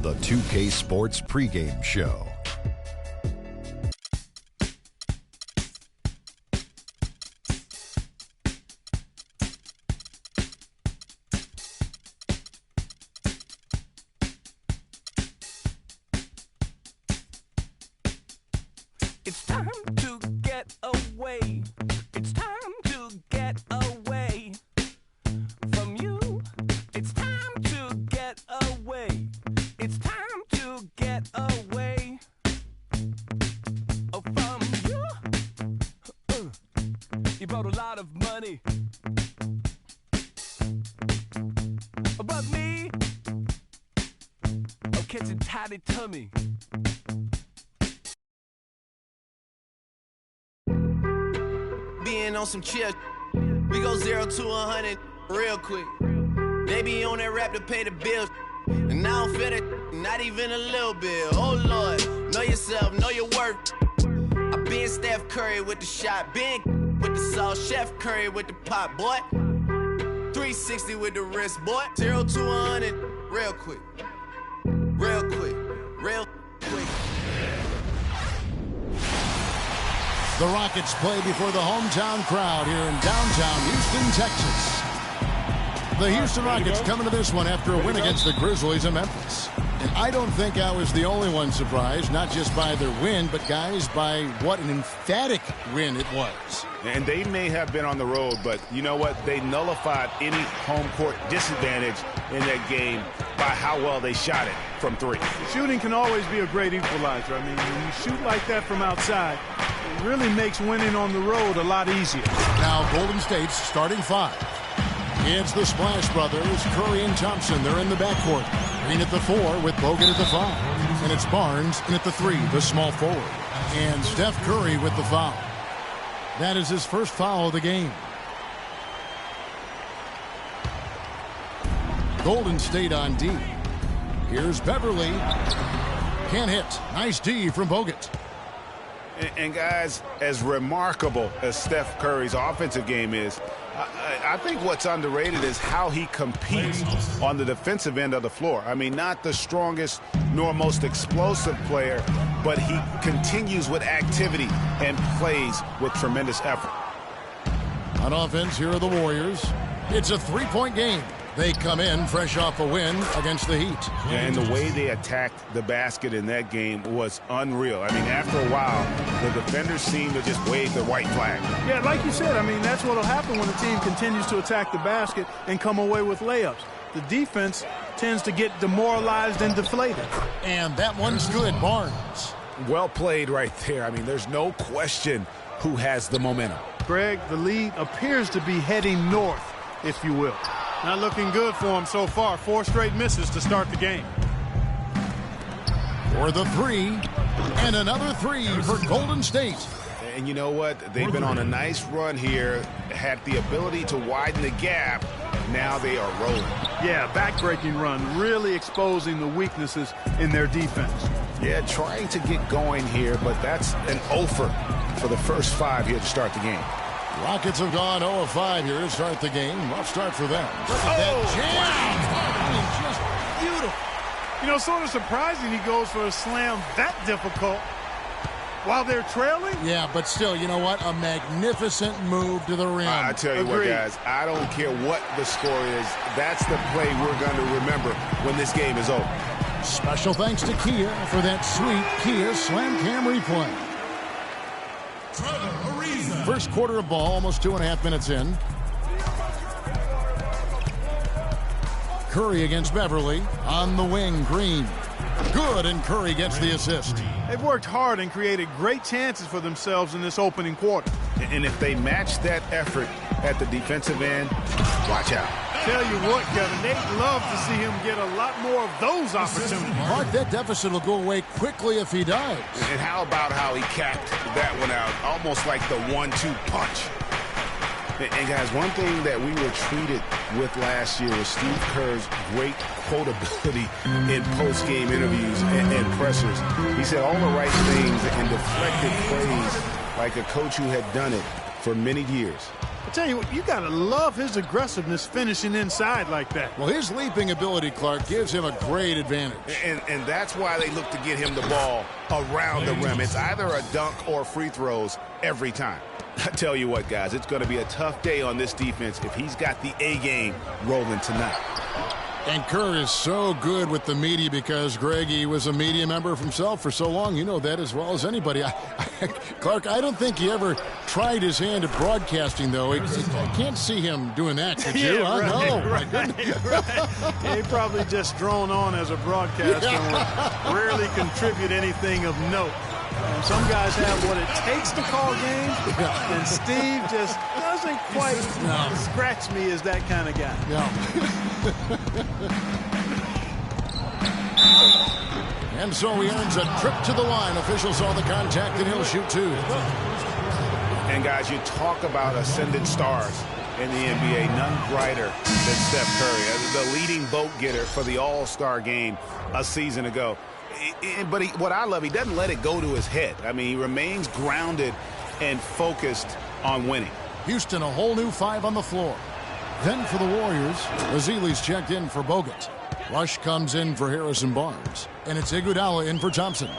The 2K Sports pregame show. It's time to get away. It's time to get away from you. It's time to get away. It's time to get away from you. You brought a lot of money, but me, I'm catching tiny tummy. Being on some chill, we go 0 to 100 real quick. They be on that rap to pay the bills, and I don't feel it, not even a little bit. Oh Lord, know yourself, know your worth. I been Steph Curry with the shot, been with the sauce, Chef Curry with the pop, boy. 360 with the wrist, boy. 0 to 100 real quick, real quick, real quick. The Rockets play before the hometown crowd here in downtown Houston, Texas. The Houston Rockets coming to this one after a win against the Grizzlies in Memphis. And I don't think I was the only one surprised, not just by their win, but, guys, by what an emphatic win it was. And they may have been on the road, but you know what? They nullified any home court disadvantage in that game by how well they shot it from three. Shooting can always be a great equalizer. I mean, when you shoot like that from outside, it really makes winning on the road a lot easier. Now Golden State's starting five. It's the Splash Brothers, Curry and Thompson. They're in the backcourt. Green at the 4 with Bogut at the 5. And it's Barnes in at the 3, the small forward. And Steph Curry with the foul. That is his first foul of the game. Golden State on D. Here's Beverly. Can't hit. Nice D from Bogut. And guys, as remarkable as Steph Curry's offensive game is, I think what's underrated is how he competes on the defensive end of the floor. I mean, not the strongest nor most explosive player, but he continues with activity and plays with tremendous effort. On offense, here are the Warriors. It's a three-point game. They come in fresh off a win against the Heat. And the way they attacked the basket in that game was unreal. I mean, after a while, the defenders seemed to just wave the white flag. Yeah, like you said, I mean, that's what will happen when a team continues to attack the basket and come away with layups. The defense tends to get demoralized and deflated. And that one's good, Barnes. Well played right there. I mean, there's no question who has the momentum. Greg, the lead appears to be heading north, if you will. Not looking good for him so far. 4 straight misses to start the game. For the 3, and another 3 for Golden State. And you know what? They've been on a nice run here, had the ability to widen the gap. Now they are rolling. Yeah, backbreaking run, really exposing the weaknesses in their defense. Yeah, trying to get going here, but that's an offer for the first 5 here to start the game. Rockets have gone 0 of 5 here to start the game. Rough start for them. Look at that jam. Just beautiful. You know, sort of surprising he goes for a slam that difficult while they're trailing. Yeah, but still, you know what? A magnificent move to the rim. I tell you what, guys, I don't care what the score is. That's the play we're going to remember when this game is over. Special thanks to Kia for that sweet Kia Slam Cam replay. First quarter of ball, almost 2.5 minutes in. Curry against Beverly. On the wing, Green. Good, and Curry gets the assist. They've worked hard and created great chances for themselves in this opening quarter. And if they match that effort at the defensive end, watch out. Tell you what, Kevin, they'd love to see him get a lot more of those opportunities. Mark, that deficit will go away quickly if he does. And how about how he capped that one out, almost like the 1-2 punch. And guys, one thing that we were treated with last year was Steve Kerr's great quotability in post-game interviews and pressers. He said all the right things and deflected plays like a coach who had done it for many years. I tell you what, you got to love his aggressiveness finishing inside like that. Well, his leaping ability, Clark, gives him a great advantage. And that's why they look to get him the ball around the rim. It's either a dunk or free throws every time. I tell you what, guys, it's going to be a tough day on this defense if he's got the A game rolling tonight. And Kerr is so good with the media because, Greg, he was a media member himself for so long. You know that as well as anybody. Clark, I don't think he ever tried his hand at broadcasting, though. I can't see him doing that, could you? Yeah, right, No, right, my goodness. right. Yeah, he probably just drone on as a broadcaster and rarely contribute anything of note. And some guys have what it takes to call games, and Steve just doesn't quite scratch me as that kind of guy. And so he earns a trip to the line. Officials saw the contact, and he'll shoot two. And, guys, you talk about ascendant stars in the NBA, none brighter than Steph Curry, the leading vote getter for the All-Star game a season ago. But what I love, he doesn't let it go to his head. I mean, he remains grounded and focused on winning. Houston, a whole new 5 on the floor. Then for the Warriors, Ezeli's checked in for Bogut. Rush comes in for Harrison Barnes. And it's Iguodala in for Thompson.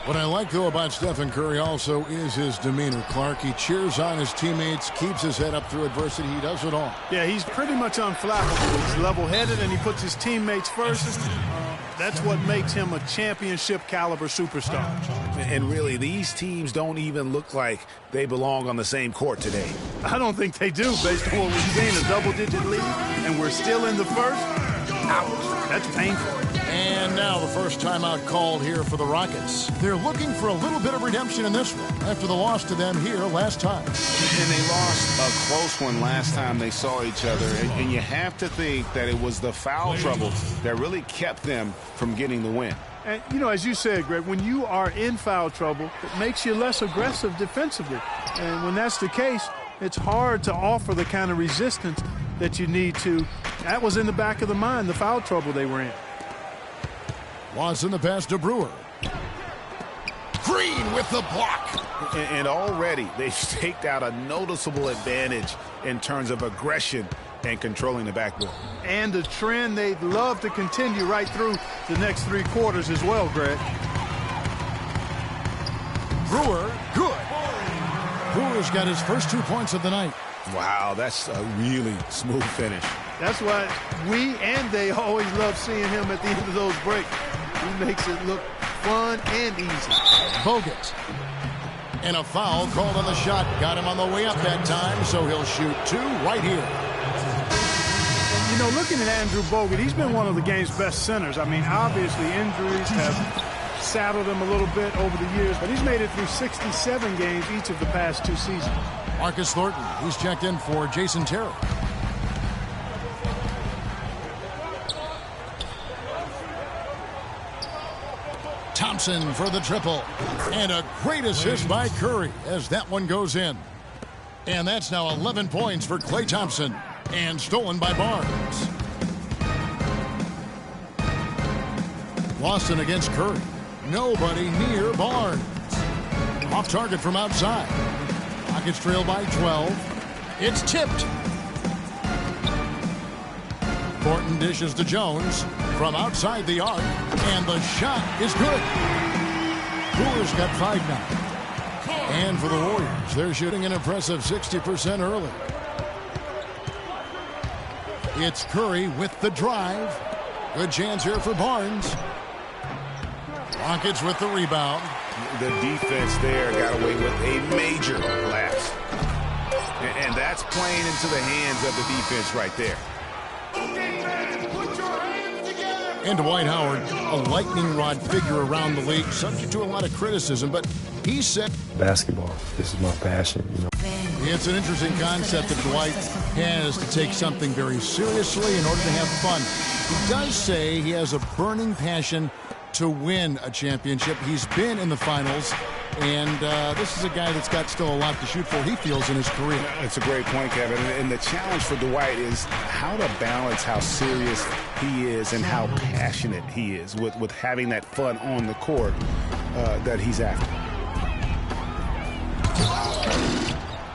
What I like, though, about Stephen Curry also is his demeanor, Clark. He cheers on his teammates, keeps his head up through adversity. He does it all. Yeah, he's pretty much unflappable. He's level-headed, and he puts his teammates first. That's what makes him a championship-caliber superstar. And really, these teams don't even look like they belong on the same court today. I don't think they do, based on what we've seen, a double-digit lead, and we're still in the first. Ouch, that's painful. And now the first timeout called here for the Rockets. They're looking for a little bit of redemption in this one after the loss to them here last time. And they lost a close one last time they saw each other. And you have to think that it was the foul trouble that really kept them from getting the win. And, you know, as you said, Greg, when you are in foul trouble, it makes you less aggressive defensively. And when that's the case, it's hard to offer the kind of resistance that you need to. That was in the back of the mind, the foul trouble they were in. Watson the pass to Brewer. Green with the block. And already they've staked out a noticeable advantage in terms of aggression and controlling the backboard. And a trend they'd love to continue right through the next 3 quarters as well, Greg. Brewer, good. Brewer's got his first 2 points of the night. Wow, that's a really smooth finish. That's why we and they always love seeing him at the end of those breaks. He makes it look fun and easy. Bogut. And a foul called on the shot. Got him on the way up that time, so he'll shoot 2 right here. You know, looking at Andrew Bogut, he's been one of the game's best centers. I mean, obviously injuries have saddled him a little bit over the years, but he's made it through 67 games each of the past 2 seasons. Marcus Thornton, he's checked in for Jason Terry. Thompson for the triple. And a great assist by Curry as that one goes in. And that's now 11 points for Klay Thompson. And stolen by Barnes. Boston against Curry. Nobody near Barnes. Off target from outside. Rockets trail by 12. It's tipped. Thornton dishes to Jones from outside the arc. And the shot is good. Brewer's got 5 now. And for the Warriors, they're shooting an impressive 60% early. It's Curry with the drive. Good chance here for Barnes. Rockets with the rebound. The defense there got away with a major lapse. And that's playing into the hands of the defense right there. And Dwight Howard, a lightning rod figure around the league, subject to a lot of criticism, but he said, basketball, this is my passion, you know. It's an interesting concept that Dwight has to take something very seriously in order to have fun. He does say he has a burning passion to win a championship. He's been in the finals, and this is a guy that's got still a lot to shoot for, he feels, in his career. It's a great point, Kevin. And the challenge for Dwight is how to balance how serious he is and how passionate he is with having that fun on the court that he's after.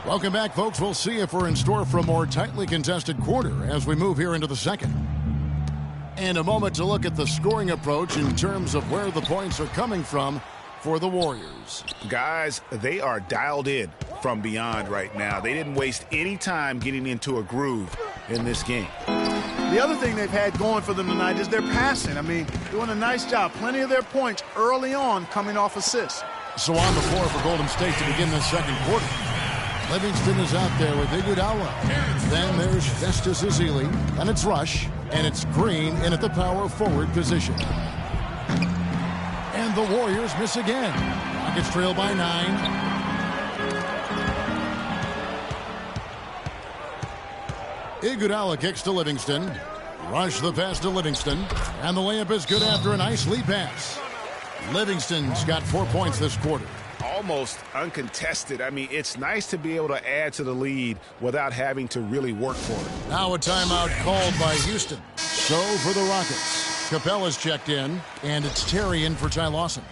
Welcome back, folks. We'll see if we're in store for a more tightly contested quarter as we move here into the second. And a moment to look at the scoring approach in terms of where the points are coming from for the Warriors. Guys, they are dialed in from beyond right now. They didn't waste any time getting into a groove in this game. The other thing they've had going for them tonight is their passing. I mean, doing a nice job. Plenty of their points early on coming off assists. So on the floor for Golden State to begin this second quarter. Livingston is out there with Iguodala. Then there's Festus Ezeli, and it's Rush, and it's Green in at the power forward position. And the Warriors miss again. Rockets trail by 9. Iguodala kicks to Livingston. Rush the pass to Livingston, and the layup is good after a nice lead pass. Livingston's got 4 points this quarter. Almost uncontested. I mean, it's nice to be able to add to the lead without having to really work for it. Now a timeout called by Houston. So for the Rockets, Capella's checked in, and it's Terry in for Ty Lawson.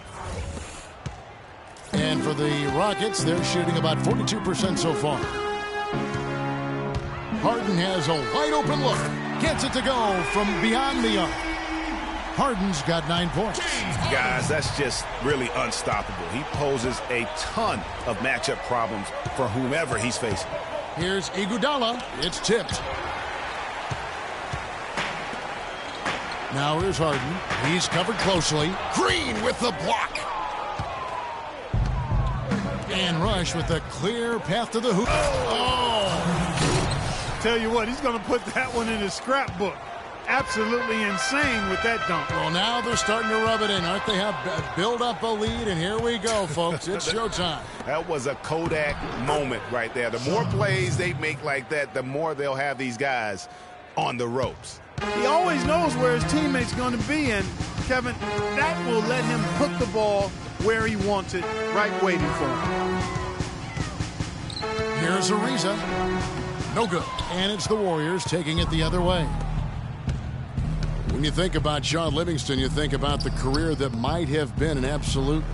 And for the Rockets, they're shooting about 42% so far. Harden has a wide open look. Gets it to go from beyond the arc. Harden's got 9 points. Guys, that's just really unstoppable. He poses a ton of matchup problems for whomever he's facing. Here's Iguodala. It's tipped. Now here's Harden. He's covered closely. Green with the block. And Rush with a clear path to the hoop. Oh! Tell you what, he's going to put that one in his scrapbook. Absolutely insane with that dunk. Well, now they're starting to rub it in, aren't they? Have build up a lead, and here we go, folks. It's showtime. That was a Kodak moment right there. The more plays they make like that, the more they'll have these guys on the ropes. He always knows where his teammate's going to be, and Kevin, that will let him put the ball where he wants it, right waiting for him. Here's Ariza. No good. And it's the Warriors taking it the other way. When you think about Sean Livingston, you think about the career that might have been an absolute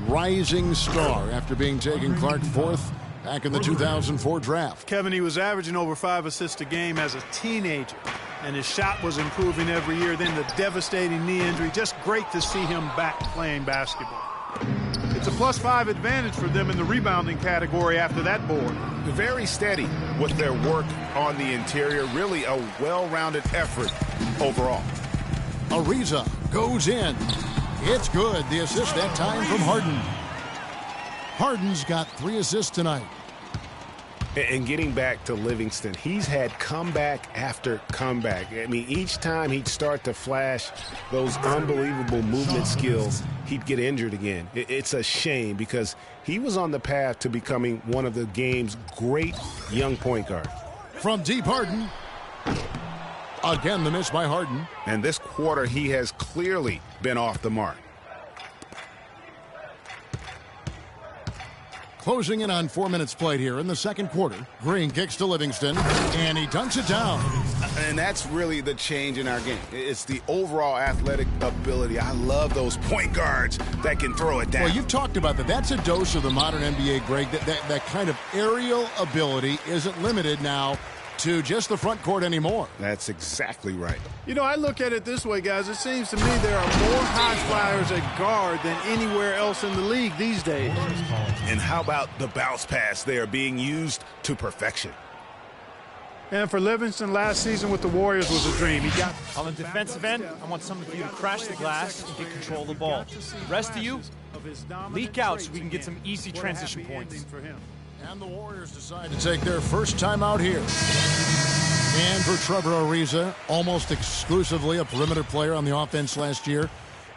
rising star after being taken Clark fourth back in the 2004 draft. Kevin, he was averaging over 5 assists a game as a teenager, and his shot was improving every year. Then the devastating knee injury. Just great to see him back playing basketball. It's a +5 advantage for them in the rebounding category after that board. Very steady with their work on the interior. Really a well-rounded effort overall. Ariza goes in. It's good. The assist that time from Harden. Harden's got 3 assists tonight. And getting back to Livingston, he's had comeback after comeback. I mean, each time he'd start to flash those unbelievable movement skills, he'd get injured again. It's a shame because he was on the path to becoming one of the game's great young point guards. From deep, Harden. Again, the miss by Harden. And this quarter, he has clearly been off the mark. Closing in on 4 minutes played here in the second quarter. Green kicks to Livingston, and he dunks it down. And that's really the change in our game. It's the overall athletic ability. I love those point guards that can throw it down. Well, you've talked about that. That's a dose of the modern NBA, Greg. That kind of aerial ability isn't limited now to just the front court anymore. That's exactly right. You know, I look at it this way, guys. It seems to me there are more high flyers at guard than anywhere else in the league these days. And how about the bounce pass? They are being used to perfection. And for Livingston, last season with the Warriors was a dream. He got on the defensive end, I want some of you to crash the glass and get control of the ball. The rest of you, leak out so we can get some easy transition points. And the Warriors decide to take their first time out here. And for Trevor Ariza, almost exclusively a perimeter player on the offense last year,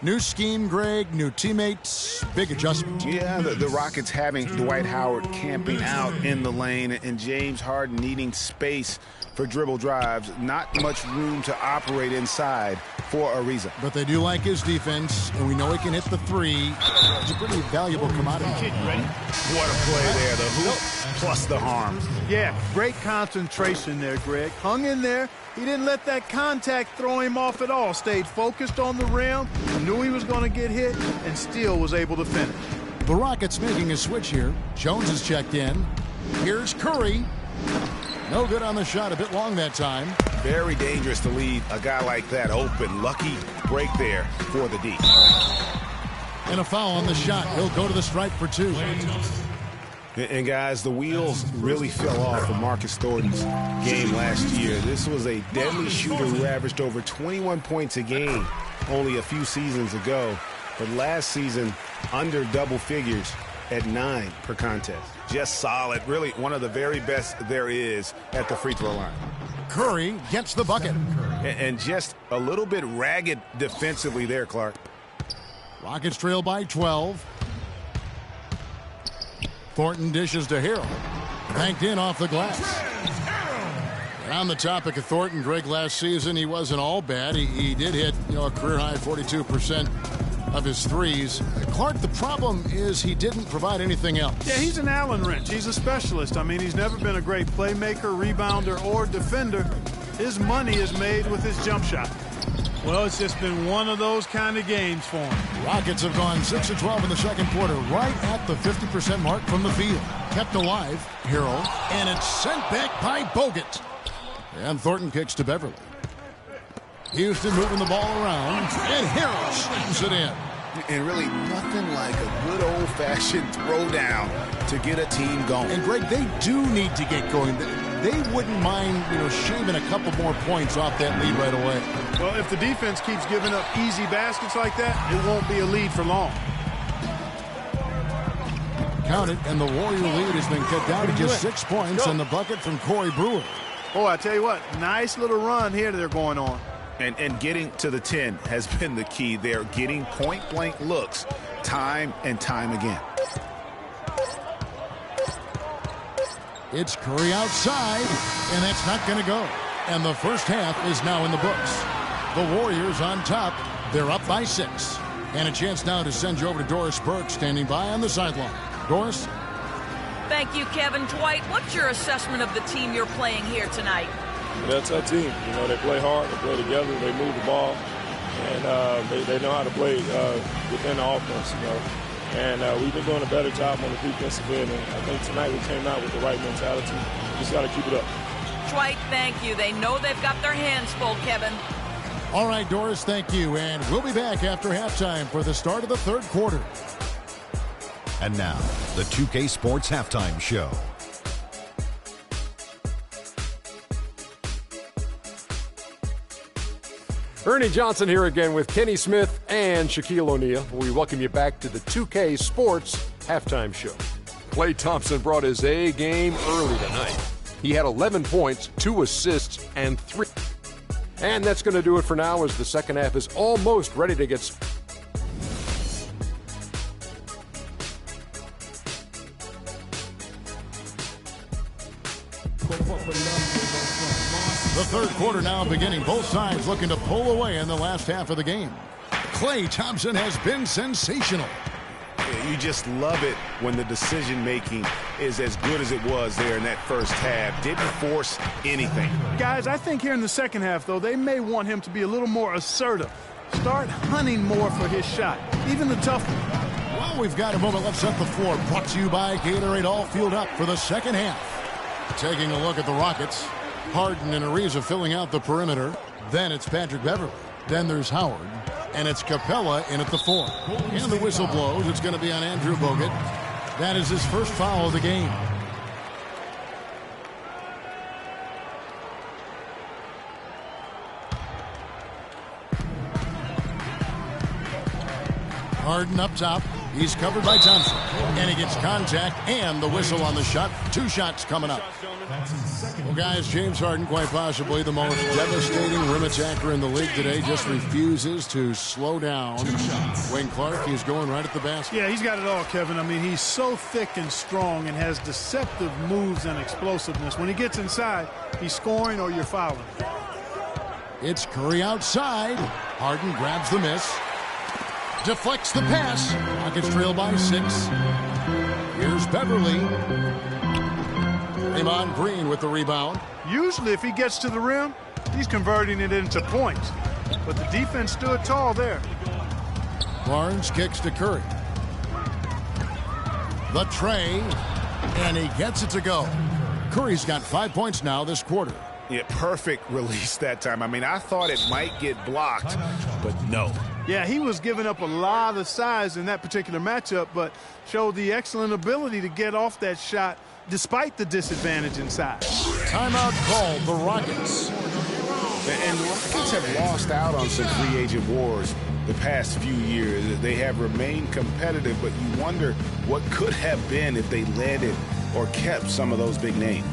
New scheme, Greg, new teammates, big adjustment. Yeah, the Rockets having Dwight Howard camping out in the lane and James Harden needing space for dribble drives. Not much room to operate inside for Ariza. But they do like his defense, and we know he can hit the three. It's a pretty valuable commodity. What a play there, the hoop plus the harm. Yeah, great concentration there, Greg. Hung in there. He didn't let that contact throw him off at all. Stayed focused on the rim, knew he was going to get hit, and still was able to finish. The Rockets making a switch here. Jones is checked in. Here's Curry. No good on the shot, a bit long that time. Very dangerous to leave a guy like that open. Lucky break there for the D. And a foul on the shot. He'll go to the stripe for 2. And guys, the wheels really fell off of Marcus Thornton's game last year. This was a deadly shooter who averaged over 21 points a game only a few seasons ago. But last season, under double figures at 9 per contest. Just solid. Really one of the very best there is at the free throw line. Curry gets the bucket. And just a little bit ragged defensively there, Clark. Rockets trail by 12. Thornton dishes to Harrell. Banked in off the glass. And on the topic of Thornton, Greg, last season he wasn't all bad. He did hit, a career-high 42% of his threes. Clark, the problem is he didn't provide anything else. Yeah, he's an Allen wrench. He's a specialist. I mean, he's never been a great playmaker, rebounder, or defender. His money is made with his jump shot. Well, it's just been one of those kind of games for him. Rockets have gone 6 of 12 in the second quarter, right at the 50% mark from the field. Kept alive, Harrell, and it's sent back by Bogut. And Thornton kicks to Beverly. Houston moving the ball around, and Harrell slams it in. And really nothing like a good old-fashioned throwdown to get a team going. And, Greg, they do need to get going. They wouldn't mind, shaving a couple more points off that lead right away. Well, if the defense keeps giving up easy baskets like that, it won't be a lead for long. Count it, and the Warrior lead has been cut down to just 6 points, and the bucket from Corey Brewer. Oh, I tell you what, nice little run here they're going on. And getting to the 10 has been the key. They're getting point-blank looks time and time again. It's Curry outside, and that's not going to go. And the first half is now in the books. The Warriors on top. They're up by 6. And a chance now to send you over to Doris Burke, standing by on the sideline. Doris? Thank you, Kevin. Dwight, what's your assessment of the team you're playing here tonight? That's our team. They play hard, they play together, they move the ball, and they know how to play within the offense, And we've been doing a better job on the defensive end, and I think tonight we came out with the right mentality. Just got to keep it up. Dwight, thank you. They know they've got their hands full, Kevin. All right, Doris, thank you. And we'll be back after halftime for the start of the third quarter. And now, the 2K Sports Halftime Show. Ernie Johnson here again with Kenny Smith and Shaquille O'Neal. We welcome you back to the 2K Sports Halftime Show. Klay Thompson brought his A game early tonight. He had 11 points, 2 assists, and 3. And that's going to do it for now as the second half is almost ready to get started. The third quarter now beginning. Both sides looking to pull away in the last half of the game. Klay Thompson has been sensational. You just love it when the decision-making is as good as it was there in that first half. Didn't force anything. Guys, I think here in the second half, though, they may want him to be a little more assertive. Start hunting more for his shot, even the tough one. Well, we've got a moment left set the floor. Brought to you by Gatorade, all fueled up for the second half. Taking a look at the Rockets. Harden and Ariza filling out the perimeter. Then it's Patrick Beverly. Then there's Howard. And it's Capella in at the 4. And the whistle blows. It's going to be on Andrew Bogut. That is his first foul of the game. Harden up top. He's covered by Thompson. And he gets contact and the whistle on the shot. 2 shots coming up. Well, guys, James Harden, quite possibly the most devastating rim attacker in the league today, just refuses to slow down. Wayne Clark, he's going right at the basket. Yeah, he's got it all, Kevin. I mean, he's so thick and strong and has deceptive moves and explosiveness. When he gets inside, he's scoring or you're fouling. It's Curry outside. Harden grabs the miss. Deflects the pass. Rockets trail by 6. Here's Beverly. Draymond Green with the rebound. Usually if he gets to the rim, he's converting it into points. But the defense stood tall there. Barnes kicks to Curry. The tray. And he gets it to go. Curry's got 5 points now this quarter. Yeah, perfect release that time. I mean, I thought it might get blocked, but no. Yeah, he was giving up a lot of size in that particular matchup, but showed the excellent ability to get off that shot despite the disadvantage in size. Timeout called the Rockets. And the Rockets have lost out on some free agent wars the past few years. They have remained competitive, but you wonder what could have been if they landed or kept some of those big names.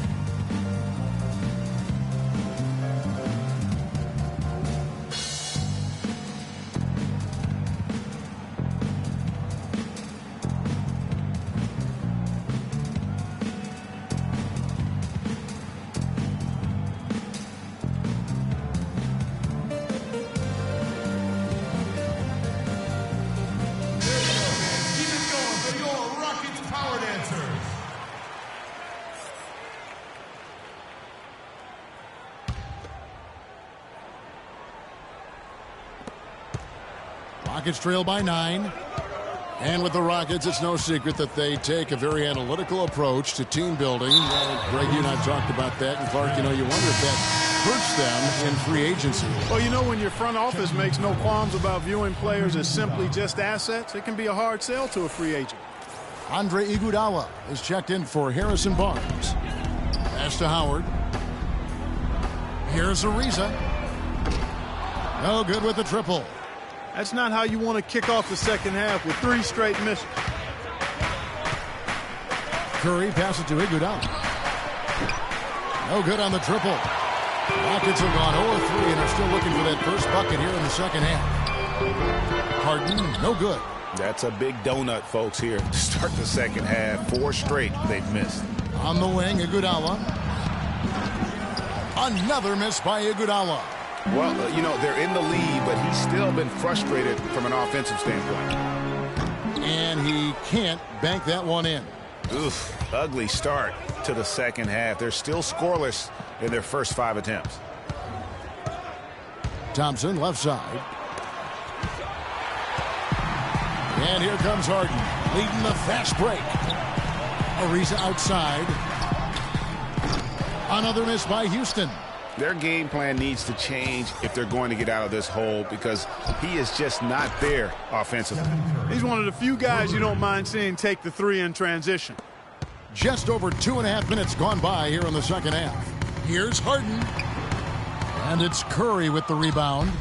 Rockets trail by 9. And with the Rockets, it's no secret that they take a very analytical approach to team building. Greg, you and I talked about that. And Clark, you wonder if that hurts them in free agency. Well, when your front office makes no qualms about viewing players as simply just assets, it can be a hard sell to a free agent. Andre Iguodala is checked in for Harrison Barnes. Pass to Howard. Here's Ariza. No good with the triple. That's not how you want to kick off the second half with 3 straight misses. Curry passes to Iguodala. No good on the triple. Rockets have gone 0-3 and are still looking for that first bucket here in the second half. Harden, no good. That's a big donut, folks, here to start the second half. 4 straight they've missed. On the wing, Iguodala. Another miss by Iguodala. Well, they're in the lead, but he's still been frustrated from an offensive standpoint. And he can't bank that one in. Oof, ugly start to the second half. They're still scoreless in their first 5 attempts. Thompson, left side. And here comes Harden, leading the fast break. Ariza outside. Another miss by Houston. Their game plan needs to change if they're going to get out of this hole because he is just not there offensively. He's one of the few guys you don't mind seeing take the 3 in transition. Just over 2.5 minutes gone by here in the second half. Here's Harden. And it's Curry with the rebound.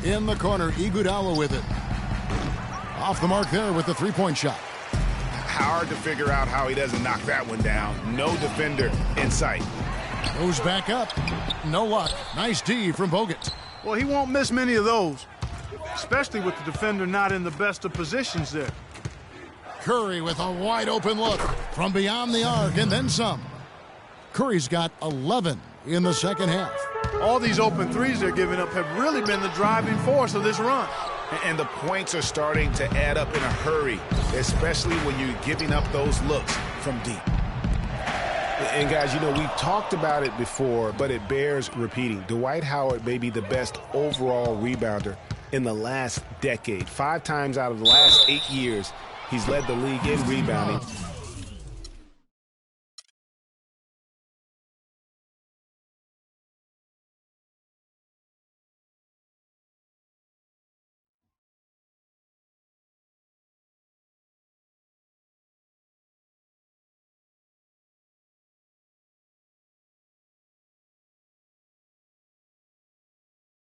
In the corner, Iguodala with it. Off the mark there with the 3-point shot. Hard to figure out how he doesn't knock that one down. No defender in sight. Goes back up. No luck. Nice D from Bogut. Well, he won't miss many of those, especially with the defender not in the best of positions there. Curry with a wide open look from beyond the arc and then some. Curry's got 11 in the second half. All these open threes they're giving up have really been the driving force of this run. And the points are starting to add up in a hurry, especially when you're giving up those looks from deep. And guys, we've talked about it before, but it bears repeating. Dwight Howard may be the best overall rebounder in the last decade. 5 times out of the last 8 years, he's led the league in rebounding.